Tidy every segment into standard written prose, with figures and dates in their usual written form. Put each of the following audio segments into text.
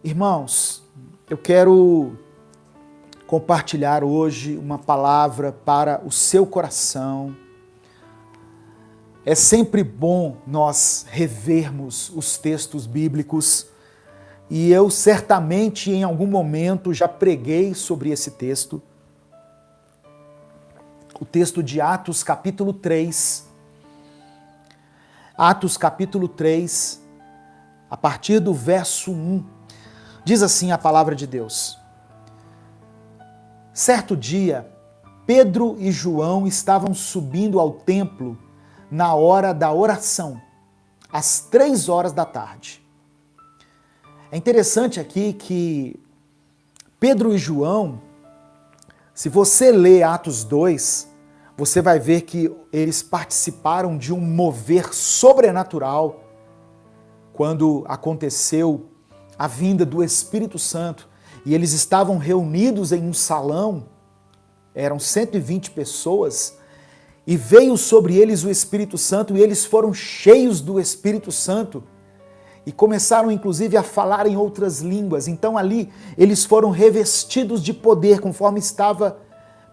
Irmãos, eu quero compartilhar hoje uma palavra para o seu coração. É sempre bom nós revermos os textos bíblicos e eu certamente em algum momento já preguei sobre esse texto. O texto de Atos capítulo 3. Atos capítulo 3, a partir do verso 1. Diz assim a palavra de Deus. Certo dia, Pedro e João estavam subindo ao templo na hora da oração, às 3 horas da tarde. É interessante aqui que Pedro e João, se você ler Atos 2, você vai ver que eles participaram de um mover sobrenatural quando aconteceu a vinda do Espírito Santo, e eles estavam reunidos em um salão, eram 120 pessoas, e veio sobre eles o Espírito Santo, e eles foram cheios do Espírito Santo, e começaram inclusive a falar em outras línguas. Então ali eles foram revestidos de poder, conforme estava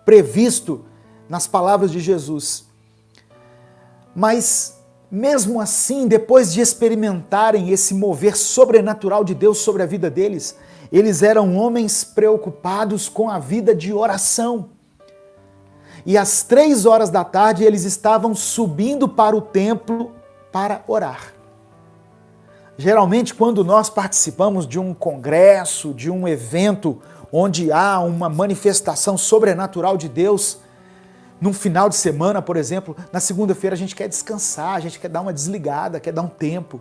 previsto nas palavras de Jesus. Mas mesmo assim, depois de experimentarem esse mover sobrenatural de Deus sobre a vida deles, eles eram homens preocupados com a vida de oração. E às 3 horas da tarde eles estavam subindo para o templo para orar. Geralmente, quando nós participamos de um congresso, de um evento onde há uma manifestação sobrenatural de Deus, num final de semana, por exemplo, na segunda-feira a gente quer descansar, a gente quer dar uma desligada, quer dar um tempo.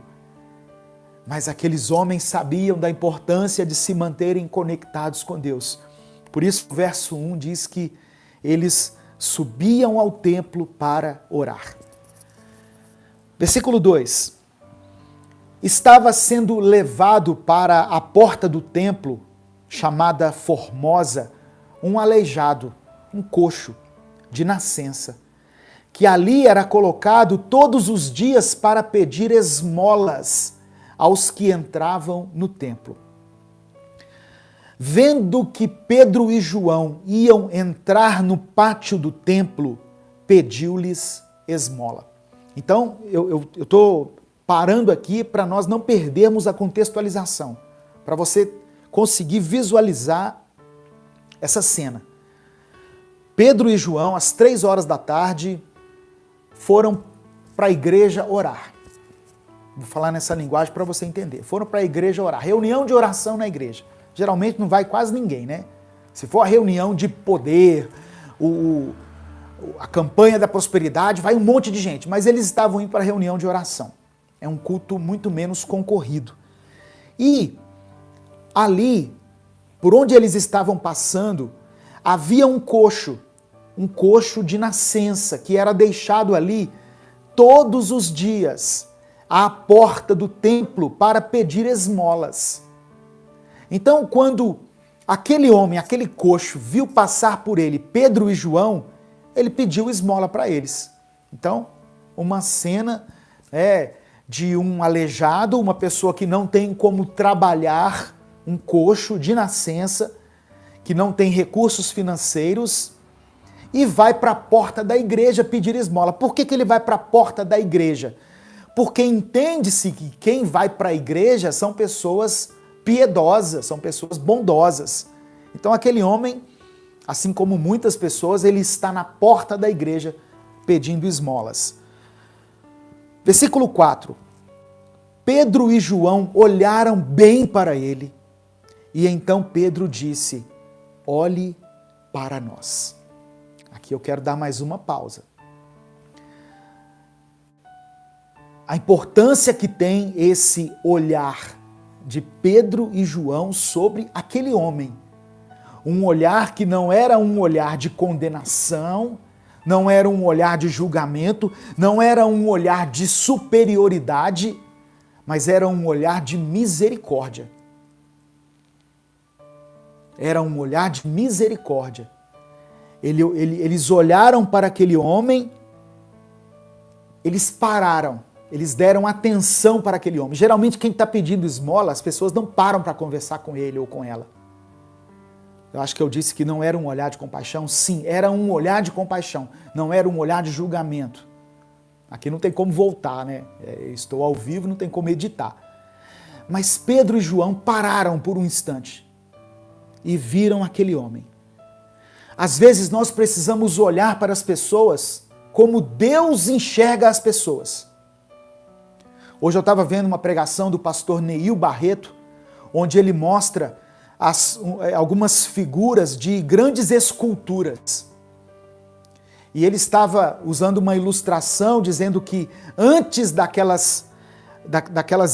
Mas aqueles homens sabiam da importância de se manterem conectados com Deus. Por isso, o verso 1 diz que eles subiam ao templo para orar. Versículo 2. Estava sendo levado para a porta do templo, chamada Formosa, um aleijado, um coxo, de nascença, que ali era colocado todos os dias para pedir esmolas aos que entravam no templo. Vendo que Pedro e João iam entrar no pátio do templo, pediu-lhes esmola. Então, eu estou parando aqui para nós não perdermos a contextualização, para você conseguir visualizar essa cena. Pedro e João, às 3 horas da tarde, foram para a igreja orar. Vou falar nessa linguagem para você entender. Foram para a igreja orar. Reunião de oração na igreja. Geralmente não vai quase ninguém, né? Se for a reunião de poder, a campanha da prosperidade, vai um monte de gente. Mas eles estavam indo para a reunião de oração. É um culto muito menos concorrido. E ali, por onde eles estavam passando, havia um coxo de nascença, que era deixado ali todos os dias à porta do templo para pedir esmolas. Então, quando aquele homem, aquele coxo, viu passar por ele Pedro e João, ele pediu esmola para eles. Então, uma cena de um aleijado, uma pessoa que não tem como trabalhar, um coxo de nascença, que não tem recursos financeiros, e vai para a porta da igreja pedir esmola. Por que ele vai para a porta da igreja? Porque entende-se que quem vai para a igreja são pessoas piedosas, são pessoas bondosas. Então aquele homem, assim como muitas pessoas, ele está na porta da igreja pedindo esmolas. Versículo 4. Pedro e João olharam bem para ele, e então Pedro disse: olhe para nós. Aqui eu quero dar mais uma pausa. A importância que tem esse olhar de Pedro e João sobre aquele homem. Um olhar que não era um olhar de condenação, não era um olhar de julgamento, não era um olhar de superioridade, mas era um olhar de misericórdia. Era um olhar de misericórdia. Eles olharam para aquele homem, eles pararam Eles deram atenção para aquele homem. Geralmente quem está pedindo esmola, as pessoas não param para conversar com ele ou com ela. Eu acho que eu disse que não era um olhar de compaixão. Sim, era um olhar de compaixão, não era um olhar de julgamento. Aqui não tem como voltar, né? Estou ao vivo, não tem como editar. Mas Pedro e João pararam por um instante e viram aquele homem. Às vezes nós precisamos olhar para as pessoas como Deus enxerga as pessoas. Hoje eu estava vendo uma pregação do pastor Neil Barreto, onde ele mostra algumas figuras de grandes esculturas. E ele estava usando uma ilustração dizendo que antes daquelas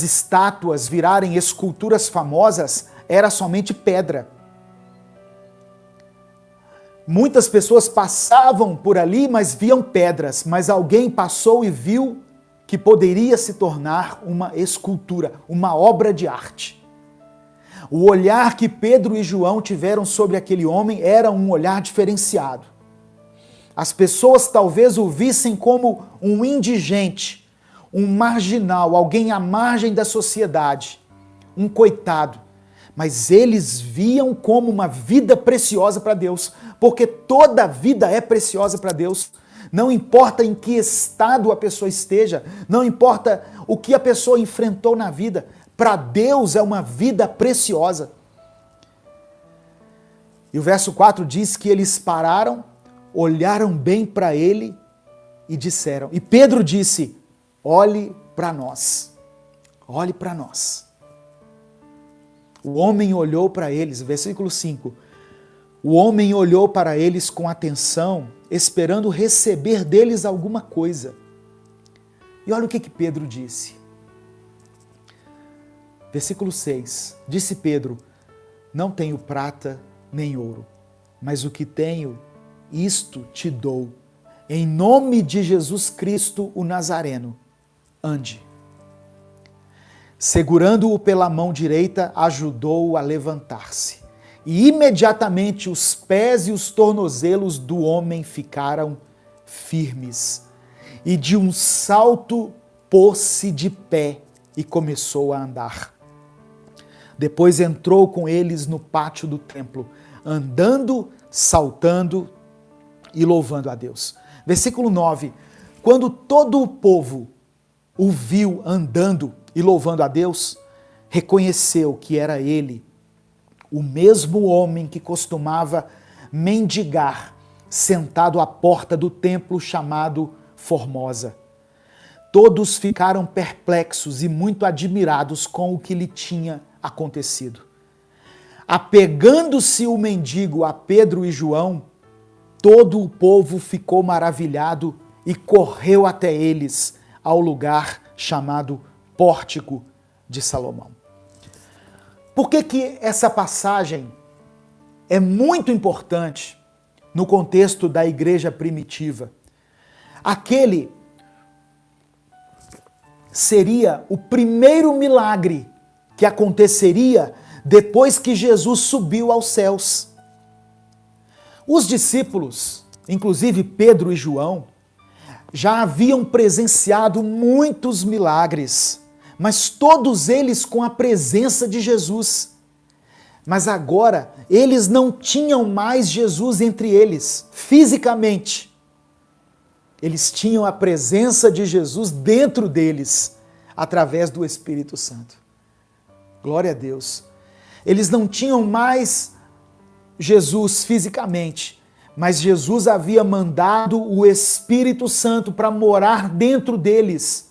estátuas virarem esculturas famosas, era somente pedra. Muitas pessoas passavam por ali, mas viam pedras, mas alguém passou e viu que poderia se tornar uma escultura, uma obra de arte. O olhar que Pedro e João tiveram sobre aquele homem era um olhar diferenciado. As pessoas talvez o vissem como um indigente, um marginal, alguém à margem da sociedade, um coitado. Mas eles viam como uma vida preciosa para Deus, porque toda vida é preciosa para Deus. Não importa em que estado a pessoa esteja, não importa o que a pessoa enfrentou na vida, para Deus é uma vida preciosa. E o verso 4 diz que eles pararam, olharam bem para ele e disseram. E Pedro disse, olhe para nós, olhe para nós. O homem olhou para eles, versículo 5. O homem olhou para eles com atenção, esperando receber deles alguma coisa. E olha o que Pedro disse. Versículo 6. Disse Pedro, não tenho prata nem ouro, mas o que tenho, isto te dou. Em nome de Jesus Cristo, o Nazareno, ande. Segurando-o pela mão direita, ajudou-o a levantar-se. E imediatamente os pés e os tornozelos do homem ficaram firmes. E de um salto pôs-se de pé e começou a andar. Depois entrou com eles no pátio do templo, andando, saltando e louvando a Deus. Versículo 9. Quando todo o povo o viu andando e louvando a Deus, reconheceu que era ele, o mesmo homem que costumava mendigar, sentado à porta do templo chamado Formosa. Todos ficaram perplexos e muito admirados com o que lhe tinha acontecido. Apegando-se o mendigo a Pedro e João, todo o povo ficou maravilhado e correu até eles ao lugar chamado Pórtico de Salomão. Por que essa passagem é muito importante no contexto da igreja primitiva? Aquele seria o primeiro milagre que aconteceria depois que Jesus subiu aos céus. Os discípulos, inclusive Pedro e João, já haviam presenciado muitos milagres, mas todos eles com a presença de Jesus. Mas agora, eles não tinham mais Jesus entre eles, fisicamente. Eles tinham a presença de Jesus dentro deles, através do Espírito Santo. Glória a Deus. Eles não tinham mais Jesus fisicamente, mas Jesus havia mandado o Espírito Santo para morar dentro deles.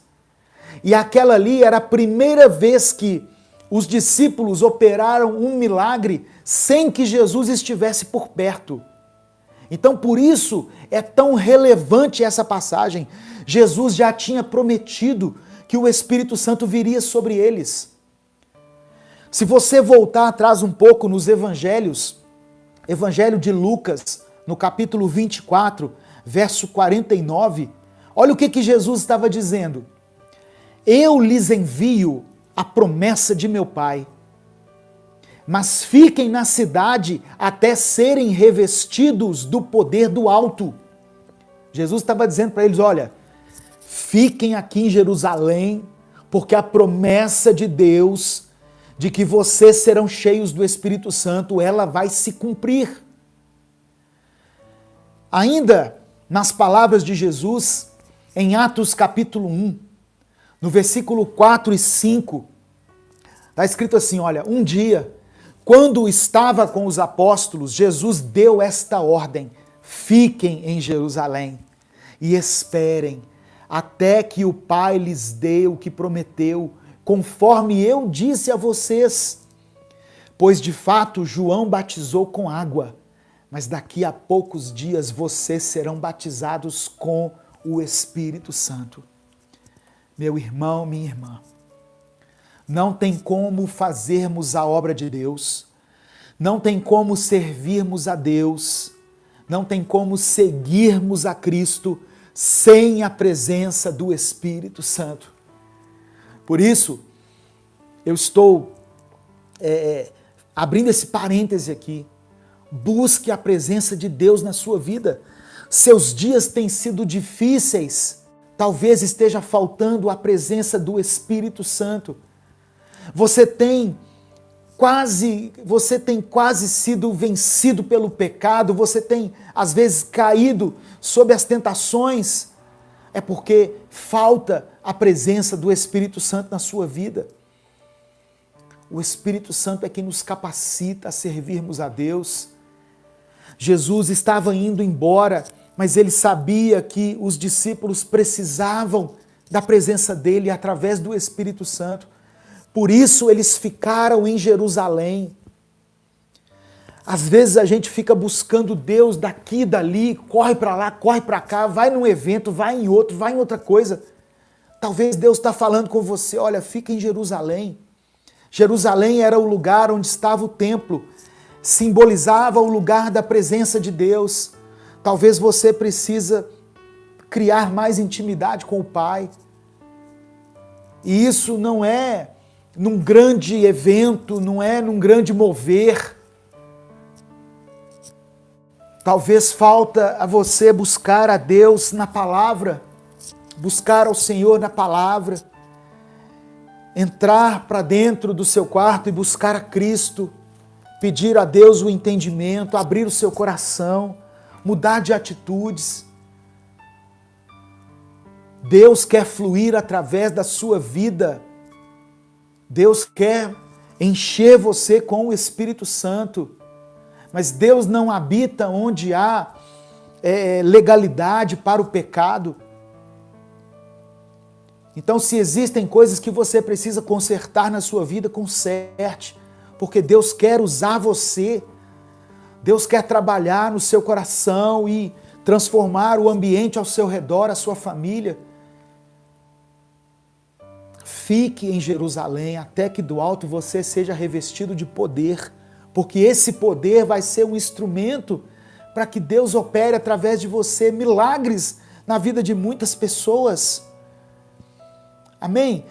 E aquela ali era a primeira vez que os discípulos operaram um milagre sem que Jesus estivesse por perto. Então, por isso é tão relevante essa passagem. Jesus já tinha prometido que o Espírito Santo viria sobre eles. Se você voltar atrás um pouco nos evangelhos, Evangelho de Lucas, no capítulo 24, verso 49, olha o que Jesus estava dizendo. Eu lhes envio a promessa de meu Pai, mas fiquem na cidade até serem revestidos do poder do alto. Jesus estava dizendo para eles, olha, Fiquem aqui em Jerusalém, porque a promessa de Deus de que vocês serão cheios do Espírito Santo, ela vai se cumprir. Ainda nas palavras de Jesus, em Atos capítulo 1, no versículo 4 e 5, está escrito assim, olha, um dia, quando estava com os apóstolos, Jesus deu esta ordem, fiquem em Jerusalém e esperem até que o Pai lhes dê o que prometeu, conforme eu disse a vocês. Pois de fato João batizou com água, mas daqui a poucos dias vocês serão batizados com o Espírito Santo. Meu irmão, minha irmã, não tem como fazermos a obra de Deus, não tem como servirmos a Deus, não tem como seguirmos a Cristo sem a presença do Espírito Santo. Por isso, eu estou abrindo esse parêntese aqui. Busque a presença de Deus na sua vida. Seus dias têm sido difíceis, talvez esteja faltando a presença do Espírito Santo. Você tem quase sido vencido pelo pecado, você tem às vezes caído sob as tentações, é porque falta a presença do Espírito Santo na sua vida. O Espírito Santo é quem nos capacita a servirmos a Deus. Jesus estava indo embora, mas ele sabia que os discípulos precisavam da presença dele através do Espírito Santo. Por isso eles ficaram em Jerusalém. Às vezes a gente fica buscando Deus daqui e dali, corre para lá, corre para cá, vai num evento, vai em outro, vai em outra coisa. Talvez Deus está falando com você, olha, fica em Jerusalém. Jerusalém era o lugar onde estava o templo, simbolizava o lugar da presença de Deus. Talvez você precisa criar mais intimidade com o Pai. E isso não é num grande evento, não é num grande mover. Talvez falta a você buscar a Deus na palavra, buscar ao Senhor na palavra, entrar para dentro do seu quarto e buscar a Cristo, pedir a Deus o entendimento, abrir o seu coração, mudar de atitudes. Deus quer fluir através da sua vida. Deus quer encher você com o Espírito Santo. Mas Deus não habita onde há legalidade para o pecado. Então, se existem coisas que você precisa consertar na sua vida, conserte. Porque Deus quer usar você. Deus quer trabalhar no seu coração e transformar o ambiente ao seu redor, a sua família. Fique em Jerusalém até que do alto você seja revestido de poder, porque esse poder vai ser um instrumento para que Deus opere através de você milagres na vida de muitas pessoas. Amém?